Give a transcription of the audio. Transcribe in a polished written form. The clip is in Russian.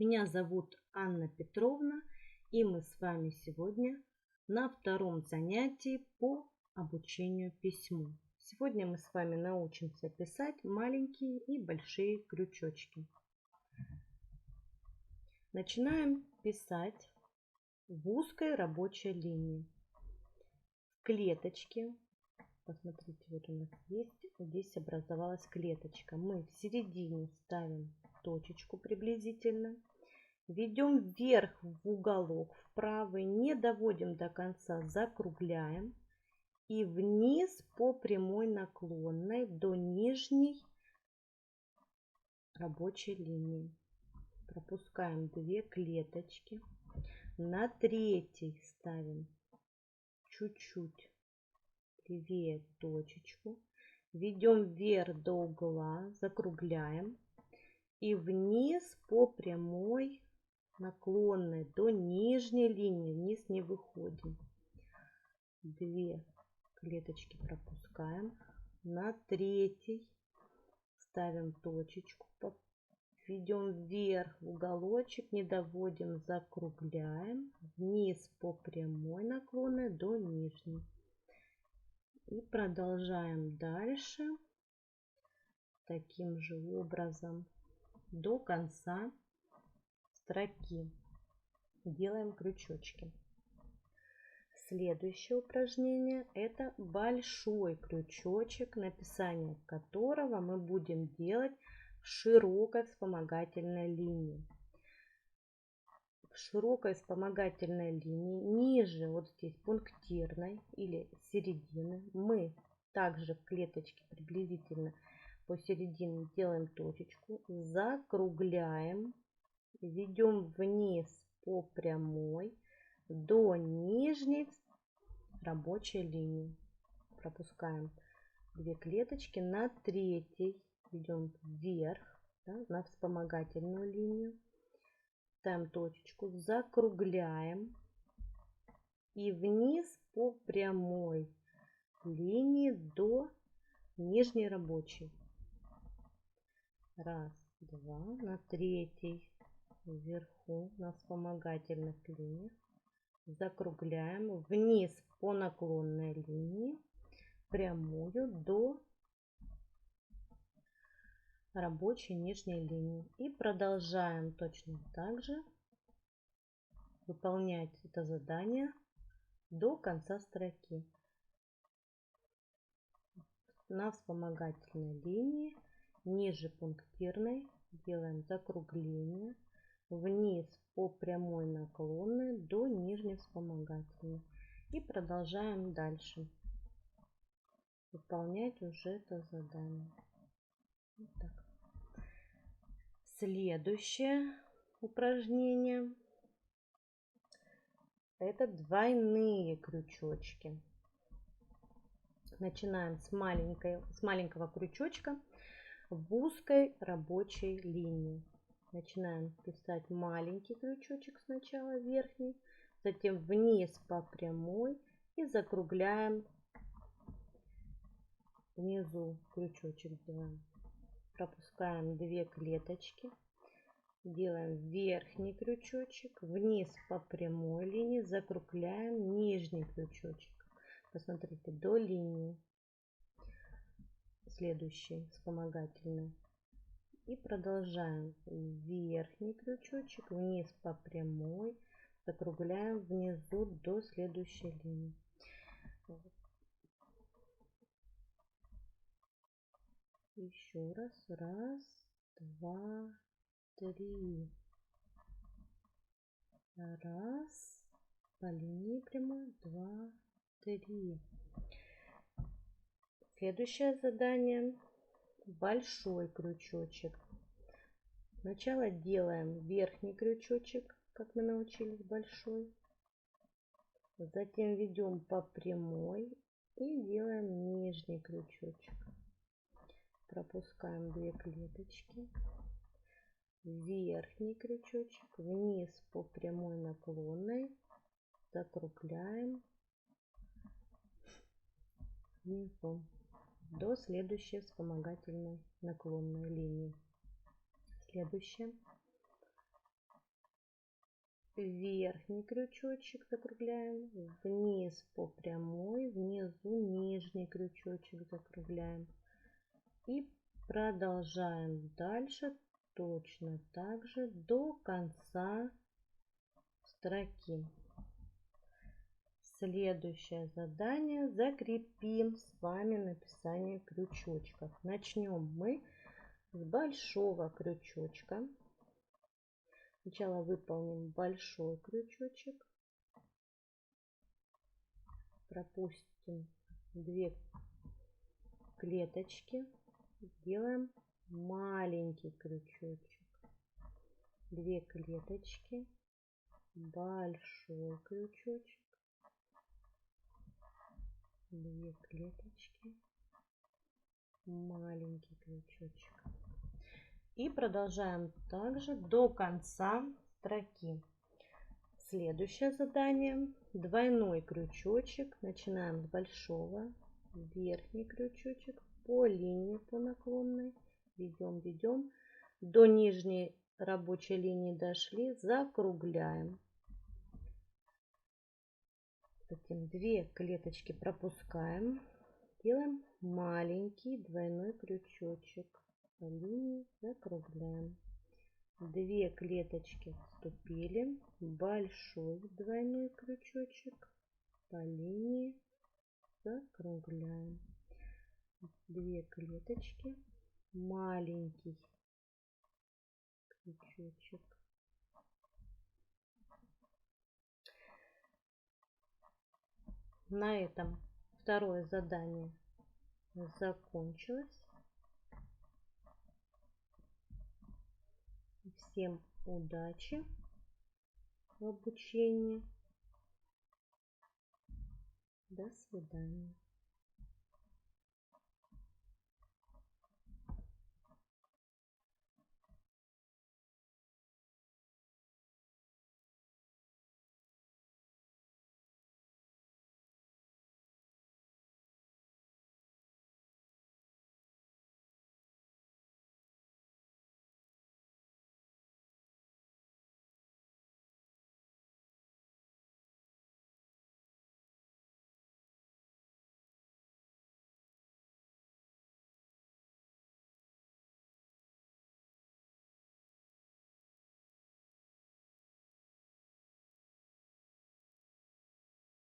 Меня зовут Анна Петровна, и мы с вами сегодня на втором занятии по обучению письму. Сегодня мы с вами научимся писать маленькие и большие крючочки. Начинаем писать в узкой рабочей линии. В клеточке, посмотрите, вот у нас есть, здесь образовалась клеточка. Мы в середине ставим точечку приблизительно. Ведем вверх в уголок, в правый, не доводим до конца, закругляем. И вниз по прямой наклонной до нижней рабочей линии. Пропускаем 2 клеточки. На третьей ставим чуть-чуть левее точечку. Ведем вверх до угла, закругляем. И вниз по прямой наклонной до нижней линии, вниз не выходим. 2 клеточки пропускаем. На третьей ставим точечку, ведем вверх в уголочек, не доводим, закругляем, вниз по прямой наклонной до нижней. И продолжаем дальше таким же образом до конца строки. Делаем крючочки. Следующее упражнение — это большой крючочек, написание которого мы будем делать в широкой вспомогательной линии. В широкой вспомогательной линии ниже, вот здесь пунктирной или середины, мы также в клеточке приблизительно посередине делаем точечку, закругляем, ведем вниз по прямой до нижней рабочей линии. Пропускаем 2 клеточки. На третьей идем вверх, да, на вспомогательную линию. Ставим точечку, закругляем и вниз по прямой линии до нижней рабочей. 1, 2. На третьей вверху на вспомогательных линиях закругляем вниз по наклонной линии прямую до рабочей нижней линии. И продолжаем точно так же выполнять это задание до конца строки. На вспомогательной линии ниже пунктирной делаем закругление, вниз по прямой наклонной до нижней вспомогательной. И продолжаем дальше выполнять уже это задание. Вот так. Следующее упражнение — это двойные крючочки. Начинаем с маленького крючочка в узкой рабочей линии. Начинаем писать маленький крючочек сначала верхний, затем вниз по прямой и закругляем внизу крючочек делаем. Пропускаем 2 клеточки, делаем верхний крючочек, вниз по прямой линии, закругляем нижний крючочек. Посмотрите, до линии следующей вспомогательной. И продолжаем верхний крючочек, вниз по прямой, закругляем внизу до следующей линии. Еще раз. 1, 2, 3. 1 по линии прямой, 2, 3. Следующее задание — большой крючочек. Сначала делаем верхний крючочек, как мы научились, большой. Затем ведем по прямой и делаем нижний крючочек. Пропускаем 2 клеточки. Верхний крючочек, вниз по прямой наклонной, закругляем внизу до следующей вспомогательной наклонной линии. Следующее верхний крючочек закругляем, вниз по прямой, внизу нижний крючочек закругляем. И продолжаем дальше точно так же до конца строки. Следующее задание: закрепим с вами написание крючочков. Начнем мы с большого крючочка. Сначала выполним большой крючочек, пропустим 2 клеточки, делаем маленький крючочек, 2 клеточки, большой крючочек, 2 клеточки, маленький крючочек. И продолжаем также до конца строки. Следующее задание: двойной крючочек. Начинаем с большого, верхний крючочек, по линии, по наклонной, ведем до нижней рабочей линии дошли, закругляем. Затем 2 клеточки пропускаем, делаем маленький двойной крючочек, по линии закругляем. 2 клеточки вступили, большой двойной крючочек, по линии закругляем. 2 клеточки, маленький крючочек. На этом второе задание закончилось. Всем удачи в обучении. До свидания.